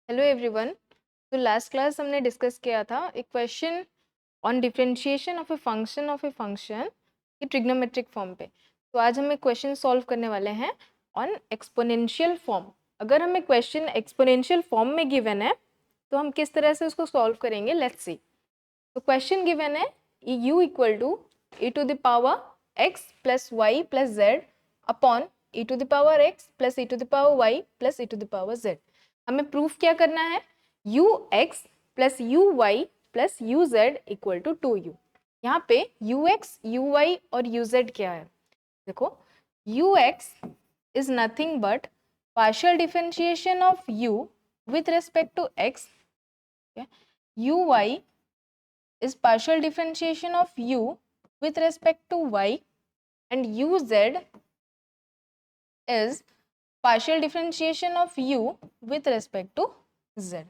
Hello everyone. तो last class हमने discuss किया था एक question on differentiation of a function की ट्रिग्नोमेट्रिक फॉर्म पे। तो आज हम एक क्वेश्चन सॉल्व करने वाले हैं ऑन एक्सपोनेंशियल फॉर्म। अगर हमें क्वेश्चन एक्सपोनेंशियल फॉर्म में गिवन है तो हम किस तरह से उसको सॉल्व करेंगे, लेट्स सी। तो क्वेश्चन गिवन है u equal to e to the power x plus Y plus Z upon e to the power x plus e to the power y plus e to the power z। हमें proof क्या करना है, u x plus u y plus u z equal to 2u। यहाँ पे u x u y और u z क्या है, देखो u x is nothing but partial differentiation of u with respect to x, u y is partial differentiation of u with respect to y and uz is partial differentiation of u with respect to z।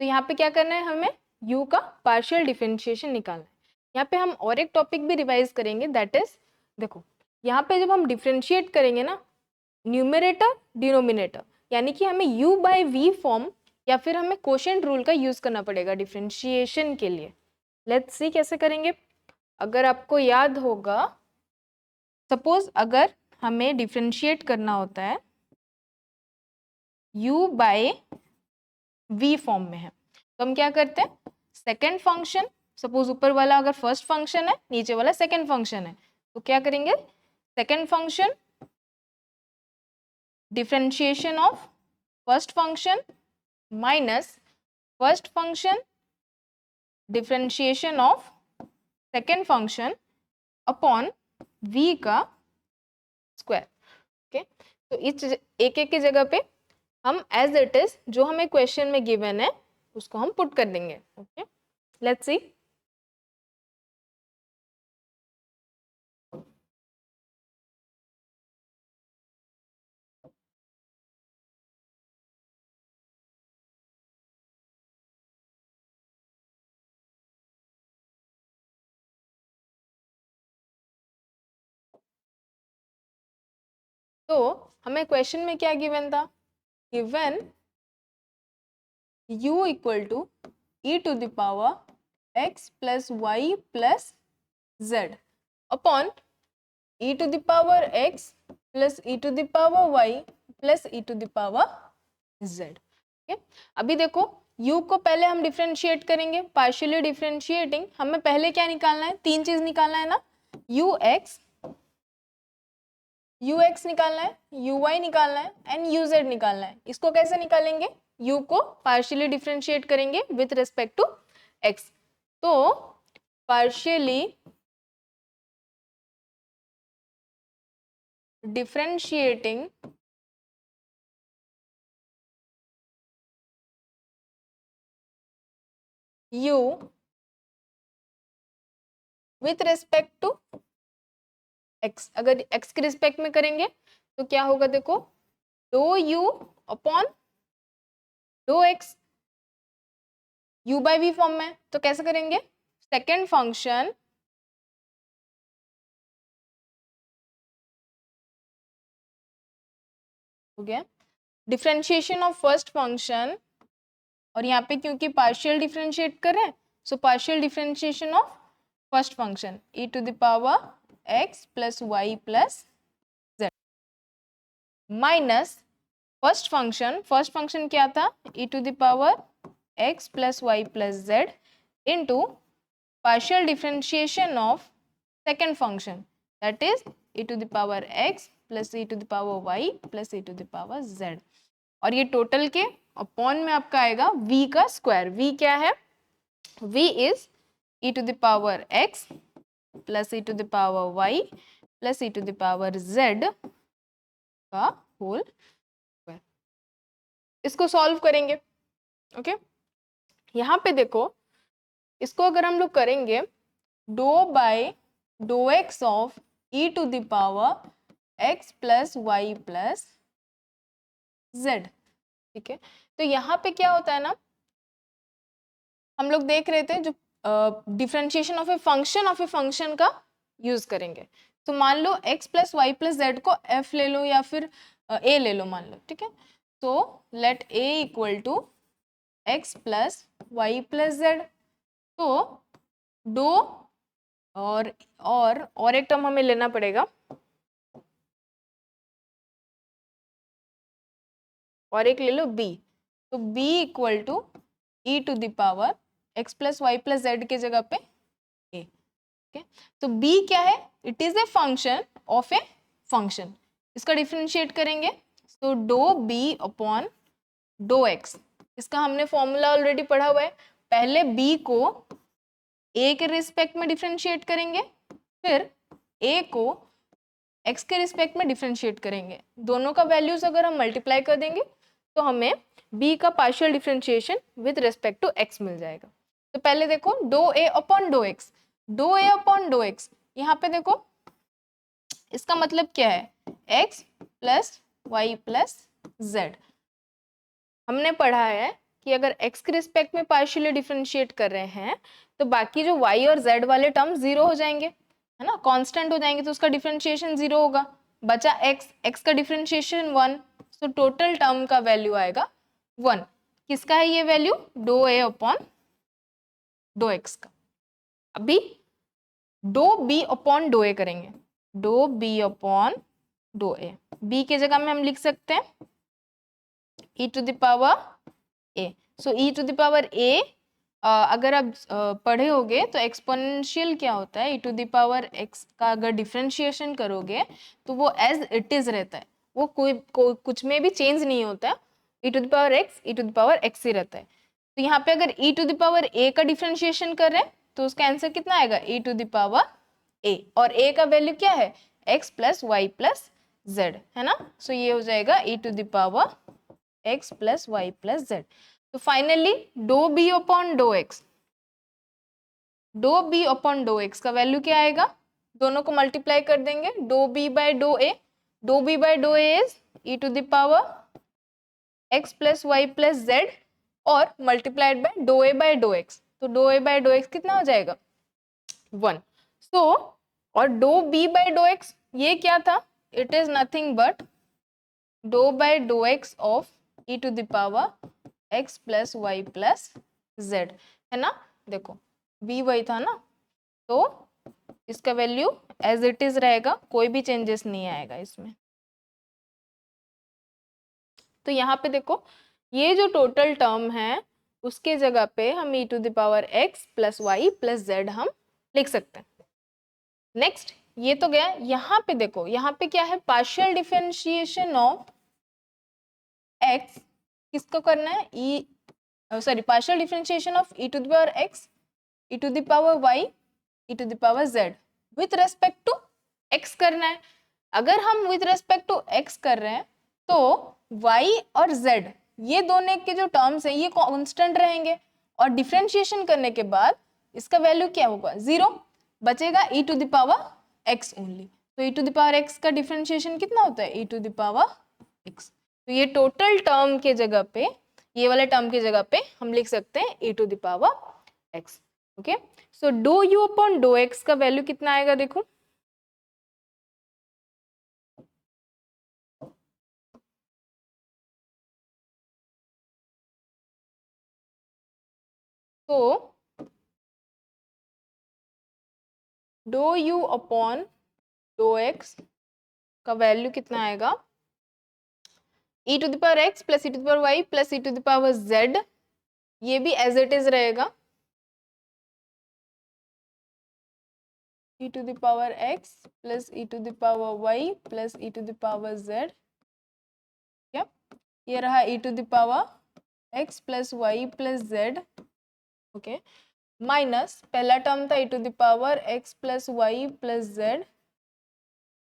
तो यहाँ पे क्या करना है, हमें u का partial differentiation निकालना है। यहाँ पे हम और एक टॉपिक भी रिवाइज करेंगे, दैट इज देखो यहाँ पे जब हम डिफरेंशिएट करेंगे ना न्यूमरेटर डिनोमिनेटर, यानी कि हमें u बाय v फॉर्म या फिर हमें कोशेंट रूल का यूज करना पड़ेगा डिफरेंशिएशन के लिए। लेट्स सी कैसे करेंगे। अगर आपको याद होगा, सपोज अगर हमें डिफरेंशिएट करना होता है u बाय v फॉर्म में है तो हम क्या करते हैं, सेकेंड फंक्शन, सपोज ऊपर वाला अगर फर्स्ट फंक्शन है नीचे वाला सेकेंड फंक्शन है तो क्या करेंगे, second function differentiation of first function minus first function differentiation of second function upon v का स्क्वायर। ओके, तो इस एक एक की जगह पे हम एज इट इज जो हमें क्वेश्चन में गिवन है उसको हम पुट कर देंगे। Okay, let's see. तो हमें क्वेश्चन में क्या गिवन था, given u equal to e to the power x plus Y plus z upon e to the power x plus e to the power y plus e to the power z। okay? अभी देखो u को पहले हम differentiate करेंगे, partially differentiating हमें पहले क्या निकालना है, तीन चीज निकालना है ना, ux निकालना है, uy निकालना है एंड uz निकालना है। इसको कैसे निकालेंगे, u को पार्शियली डिफरेंशिएट करेंगे विथ रेस्पेक्ट टू x, तो partially differentiating u with respect to x। अगर x के रिस्पेक्ट में करेंगे तो क्या होगा, देखो दो u अपॉन दो x, u by v form में, तो कैसे करेंगे, सेकेंड फंक्शन हो गया डिफरेंशिएशन ऑफ फर्स्ट फंक्शन, और यहाँ पे क्योंकि पार्शियल डिफरेंशिएट कर रहे हैं so partial differentiation of first function e to the power x plus Y plus z minus first function क्या था, e to the power x plus Y plus z into partial differentiation of second function that is e to the power x plus e to the power y plus e to the power z, और ये total के upon में आपका आएगा v का square. v क्या है, v is e to the power x plus e to the power y plus e to the power z का होल स्क्वायर। इसको सॉल्व करेंगे। ओके, यहाँ पे देखो इसको अगर हम लोग करेंगे d by dough x of e to the power x plus Y plus z, ठीक है। तो यहाँ पे क्या होता है ना, हम लोग देख रहे थे जो डिफरेंशिएशन ऑफ ए फंक्शन का यूज करेंगे। तो मान लो x plus Y plus z को f ले लो या फिर a ले लो मान लो, ठीक है। So let a equal to x plus Y plus z. तो डो और एक टर्म हमें लेना पड़ेगा, और एक ले लो b। तो b equal to e to the power x plus Y plus z के जगह पे a। ओके, तो b क्या है? It is a function of a function. इसका डिफरेंशिएट करेंगे तो डो b अपॉन डो x। इसका हमने फॉर्मूला ऑलरेडी पढ़ा हुआ है। पहले b को a के रिस्पेक्ट में डिफरेंशिएट करेंगे, फिर a को x के रिस्पेक्ट में डिफरेंशिएट करेंगे। दोनों का वैल्यूज अगर हम मल्टीप्लाई कर देंगे तो हमें b का partial differentiation with respect to x मिल जाएगा। तो पहले देखो डो a अपॉन डो x, डो a अपॉन डो x। यहाँ पे देखो इसका मतलब क्या है? x plus Y plus z. हमने पढ़ा है कि अगर x के रिस्पेक्ट में पार्शियली डिफरेंशिएट कर रहे हैं तो बाकी जो y और z वाले टर्म जीरो हो जाएंगे, है ना, कांस्टेंट हो जाएंगे, तो उसका डिफरेंशिएशन जीरो होगा। बचा x का डिफरेंशिएशन 1, तो टोटल टर्म का वैल्यू आएगा 1। किसका है ये वैल्यू? डो a अपॉन डो x का। अभी डो b अपॉन डो a करेंगे, डो b अपॉन डो a। b के जगह में हम लिख सकते हैं e to the power a। So e to the power a अगर आप पढ़े होगे तो एक्सपोनेंशियल क्या होता है? e to the power x का अगर डिफरेंशिएशन करोगे तो वो एज इट इज रहता है, वो कुछ में भी चेंज नहीं होता है। e to the power x e to the power x ही रहता है। तो यहाँ पे अगर e to the power a का डिफरेंशिएशन कर रहे हैं तो उसका आंसर कितना आएगा? e to the power a, और a का वैल्यू क्या है? x plus Y plus z, है ना। सो ये हो जाएगा e to the power x plus Y plus z. तो फाइनली डो b upon dough x, do b upon dough x का वैल्यू क्या आएगा? दोनों को मल्टीप्लाई कर देंगे, do b by do a. Do b by do a is e to the power x plus Y plus z, और multiplied by do a by dough x. तो do a by dough x कितना हो जाएगा? 1। So और do b by dough x ये क्या था? It is nothing but dough by dough x of e to the power x plus Y plus z, है ना। देखो b वही था ना, तो इसका वैल्यू एज इट इज रहेगा, कोई भी चेंजेस नहीं आएगा इसमें। तो यहाँ पे देखो ये जो टोटल टर्म है उसके जगह पे हम e to the power x plus Y plus z हम लिख सकते हैं। नेक्स्ट ये तो गया। यहाँ पे देखो, यहाँ पे क्या है? पार्शियल डिफरेंशिएशन ऑफ x किसको करना है? Partial differentiation of e to the power x e to the power y e to the power z with respect to x करना है। अगर हम विथ रेस्पेक्ट टू x कर रहे हैं तो y और z ये दोनों के जो टर्म्स हैं ये कांस्टेंट रहेंगे, और डिफरेंशिएशन करने के बाद इसका वैल्यू क्या होगा? 0 बचेगा, e to the power x only. तो e to the power x का डिफरेंशिएशन कितना होता है? e to the power x। तो ये टोटल टर्म के जगह पे, ये वाले टर्म की जगह पे हम लिख सकते हैं e to the power x। Okay, so डो u अपॉन डो x का वैल्यू कितना आएगा? देखो तो डो u अपॉन डो x का वैल्यू कितना आएगा? e to the power x plus e to the power y plus e to the power z, ये भी एज इट इज रहेगा, e to the power x plus e to the power y plus e to the power z। क्या ये रहा? e to the power x plus y plus z। Okay, minus पहला term था e to the power x plus Y plus z.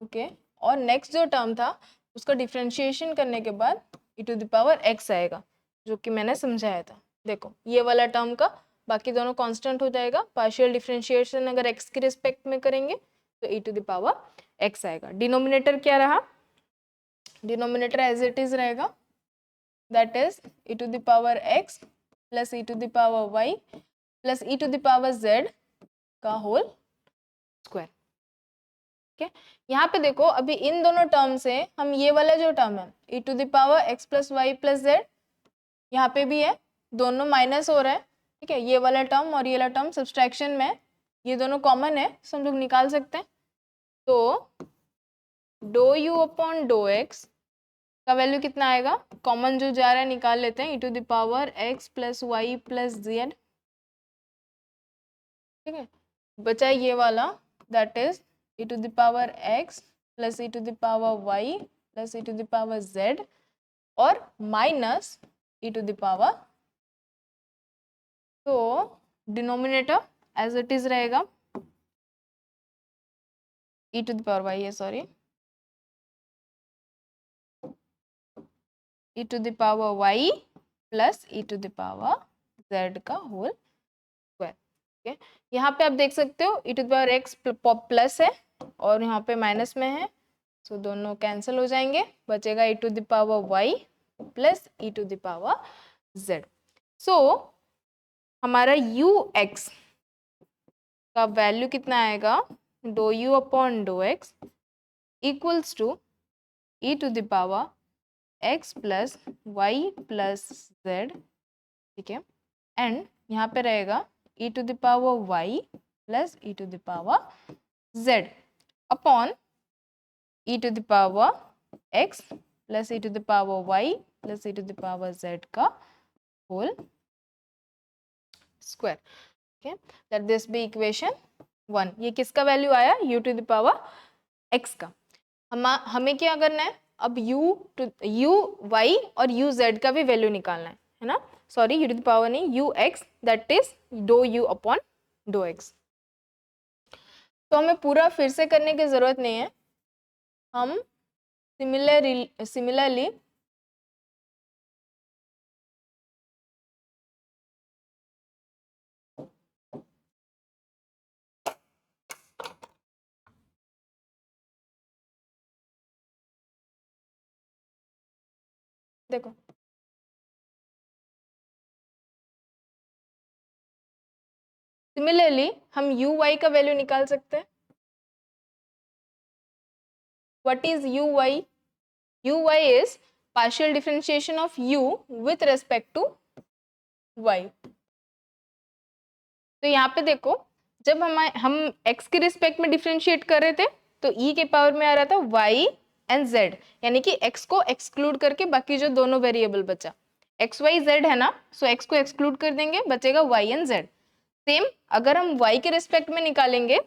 Okay, और next जो term था उसका differentiation करने के बाद e to the power x आएगा, जो कि मैंने समझाया था। देखो ये वाला टर्म का बाकी दोनों कांस्टेंट हो जाएगा। पार्शियल डिफरेंशिएशन अगर x के रिस्पेक्ट में करेंगे तो e to the power x आएगा। डिनोमिनेटर क्या रहा? डिनोमिनेटर एज इट इज रहेगा, that is e to the power x plus e to the power y plus e to the power z का whole square. ठीक है। यहाँ पे देखो अभी इन दोनों टर्म से हम ये वाला जो टर्म है e to the power x plus Y plus z, यहाँ पे भी है, दोनों माइनस हो रहा है, ठीक है। ये वाला टर्म और ये वाला टर्म सब्सट्रैक्शन में ये दोनों कॉमन है, तो हम लोग निकाल सकते हैं। तो डो यू अपॉन डो एक्स का वैल्यू कितना आएगा, कॉमन जो जा रहा है निकाल लेते हैं, e to the power x plus Y plus z, ठीक है। बचा ये वाला, that is e to the power x plus e to the power y plus e to the power z और minus e to the power, तो denominator as it is रहेगा e to the power y है, sorry, e to the power y plus e to the power z का whole square, ठीक है। यहाँ पे आप देख सकते हो e to the power x plus है और यहाँ पे माइनस में है, सो दोनों कैंसिल हो जाएंगे, बचेगा e to the power y plus e to the power z। So हमारा ux का वैल्यू कितना आएगा, डो u अपॉन डो x equals to e to the power x plus Y plus z, ठीक है। एंड यहाँ पे रहेगा e to the power y plus e to the power z upon e to the power x plus e to the power y plus e to the power z का whole square, ठीक है। That this b equation 1। ये किसका value आया, u to the power x का। हमें क्या करना है, अब u y और u z का भी वैल्यू निकालना है ना, sorry u to the power नहीं, u x, दैट इज डो u अपॉन डो x। तो हमें पूरा फिर से करने की जरूरत नहीं है, हम सिमिलरली देखो सिमिलरली हम u y का वैल्यू निकाल सकते हैं। What is u y? u y is partial differentiation of u with respect to y। तो यहाँ पे देखो जब हम x के रिस्पेक्ट में डिफरेंशिएट कर रहे थे तो e के पावर में आ रहा था y एंड z, यानी कि x को एक्सक्लूड करके बाकी जो दोनों वेरिएबल बचा x y z है ना, सो x को एक्सक्लूड कर देंगे, बचेगा y एंड z। सेम अगर हम y के रिस्पेक्ट में निकालेंगे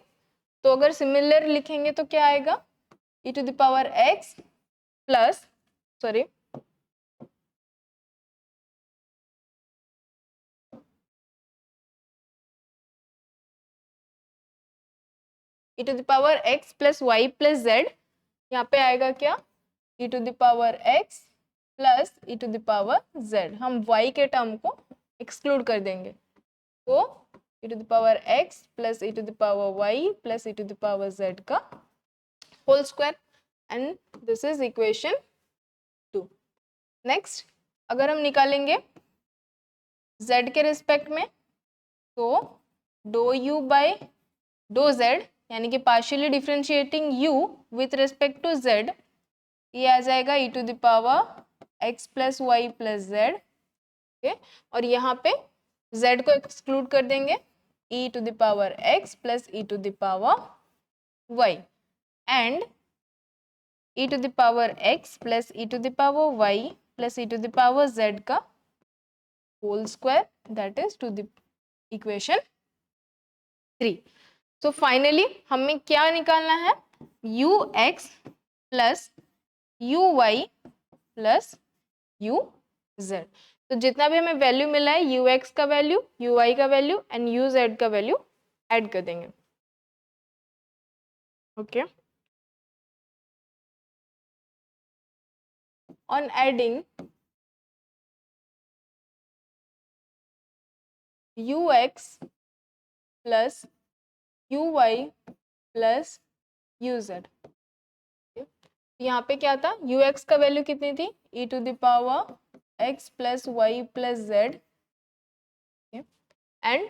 तो अगर सिमिलर लिखेंगे तो क्या आएगा, e to the power x plus, sorry e to the power x plus Y plus z, यहाँ पे आएगा क्या, e to the power x plus e to the power z। हम y के टर्म को एक्सक्लूड कर देंगे, तो e to the power x plus e to the power y plus e to the power z का whole square, and this is equation 2। Next अगर हम निकालेंगे z के रिस्पेक्ट में, तो डो u बाय डो z, यानी कि partially differentiating u with respect to z, ये आ जाएगा e to the power x plus Y plus z, okay. और यहाँ पे z को एक्सक्लूड कर देंगे, e to the power x plus e to the power y and e to the power x plus e to the power y plus e to the power z का whole square, that is to the equation 3। So finally हमें क्या निकालना है, ux plus uy plus uz। तो जितना भी हमें value मिला है ux का वैल्यू, uy का वैल्यू एंड uz का वैल्यू ऐड कर देंगे, okay. On adding ux plus uy plus uz, यहाँ पे क्या था, ux का वैल्यू कितनी थी, e to the power x plus Y plus z and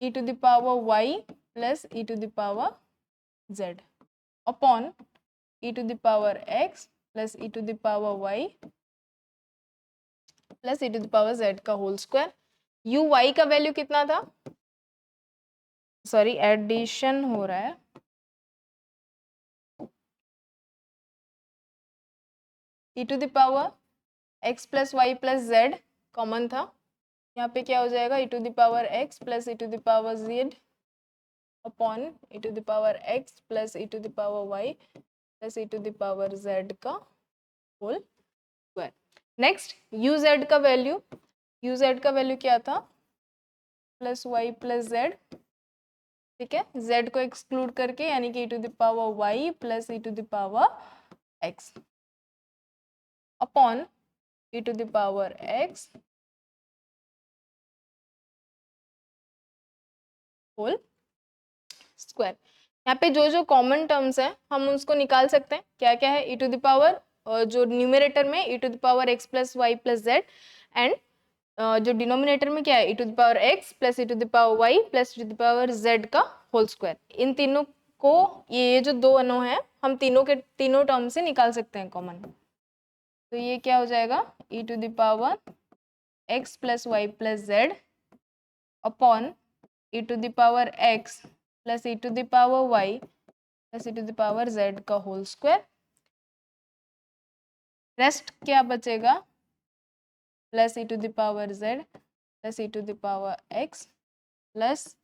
e to the power y plus e to the power z, upon e to the power x plus e to the power y plus e to the power z का whole square. u y का value कितना था, sorry addition हो रहा है, e to the power x plus Y plus z common था, यहाँ पे क्या हो जाएगा e to the power x plus e to the power z upon e to the power x plus e to the power y plus e to the power z का whole square. Next u z का value, u z का value क्या था, plus Y plus z, ठीक है, z को exclude करके यानी कि e to the power y plus e to the power x upon e to the power x whole square. यहाँ पे जो जो कॉमन टर्म्स है हम उसको निकाल सकते हैं, क्या क्या है, e टू द पावर जो न्यूमरेटर में e to the power x plus Y plus z and जो डिनोमिनेटर में क्या है e to the power x plus e to the power y plus e to the power z का whole square. इन तीनों को ये जो दो अनो है हम तीनों के तीनों टर्म से निकाल सकते हैं कॉमन। तो ये क्या हो जाएगा e to the power x plus Y plus Z upon e to the power x plus e to the power y plus e to the power z का होल स्क्वायर। रेस्ट क्या बचेगा, plus e to the power z plus e to the power x plus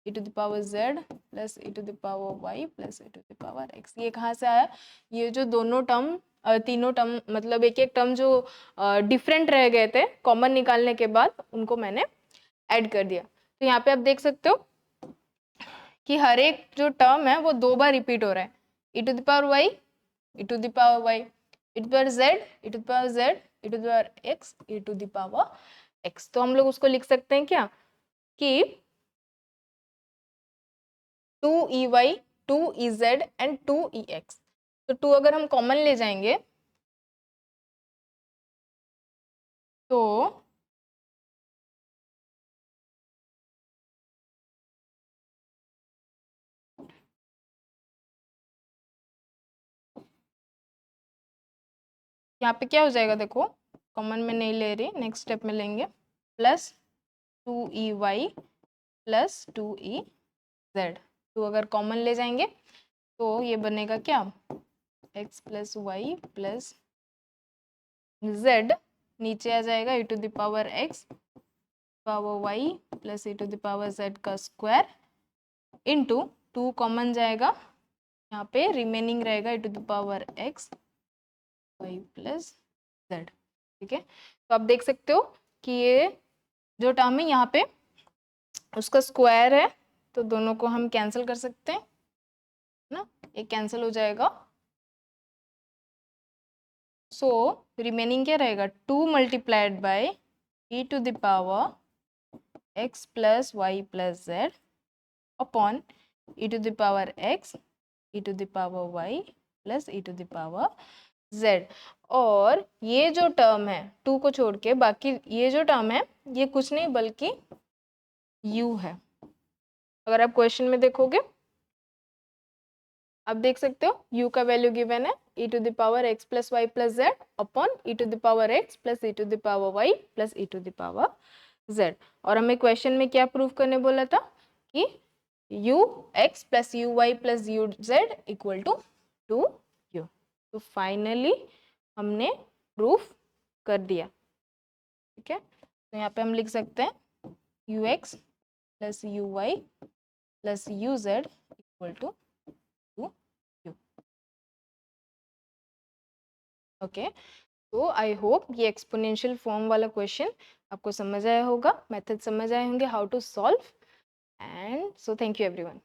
e to the power z plus e to the power y plus e to the power x। ये कहाँ से आया, ये जो दोनों term तीनों term मतलब एक एक टर्म जो डिफरेंट रह गए थे कॉमन निकालने के बाद उनको मैंने ऐड कर दिया। तो यहाँ पे आप देख सकते हो कि हर एक जो टर्म है वो दो बार रिपीट हो रहा है, e to the power y e to the power y e to the power z e to the power z e to the power x e to the power x। तो हम लोग उसको लिख सकते हैं क्या कि 2ey 2ez एंड 2ex। तो 2 अगर हम कॉमन ले जाएंगे तो यहाँ पे क्या हो जाएगा, देखो कॉमन में नहीं ले रही, नेक्स्ट स्टेप में लेंगे, प्लस 2ey प्लस 2ez। तो अगर कॉमन ले जाएंगे तो ये बनेगा क्या x plus Y plus z, नीचे आ जाएगा e to the power x power y plus e to the power z का स्क्वायर इंटू 2 कॉमन जाएगा, यहाँ पे रिमेनिंग रहेगा e to the power x y plus z। ठीक है, तो आप देख सकते हो कि ये जो टर्म है यहाँ पे उसका स्क्वायर है, तो दोनों को हम कैंसिल कर सकते हैं ना, एक कैंसिल हो जाएगा। सो रिमेनिंग क्या रहेगा 2 multiplied by e to the power x plus Y plus Z upon e to the power x e to the power y plus e to the power z। और ये जो term है 2 को छोड़ के बाकी ये जो टर्म है ये कुछ नहीं बल्कि u है। अगर आप क्वेश्चन में देखोगे आप देख सकते हो u का वैल्यू गिवन है e to the power x plus Y plus Z upon e to the power x plus e to the power y plus e to the power z। और हमें क्वेश्चन में क्या prove करने बोला था कि u x plus u y plus u z equal to 2u। तो finally हमने प्रूफ कर दिया। ठीक है, तो यहाँ पे हम लिख सकते हैं ux plus uy plus uz equal to 2u। Okay, तो आई होप ये एक्सपोनेंशियल फॉर्म वाला क्वेश्चन आपको समझ आया होगा, मेथड समझ आए होंगे how to solve, and so thank you everyone.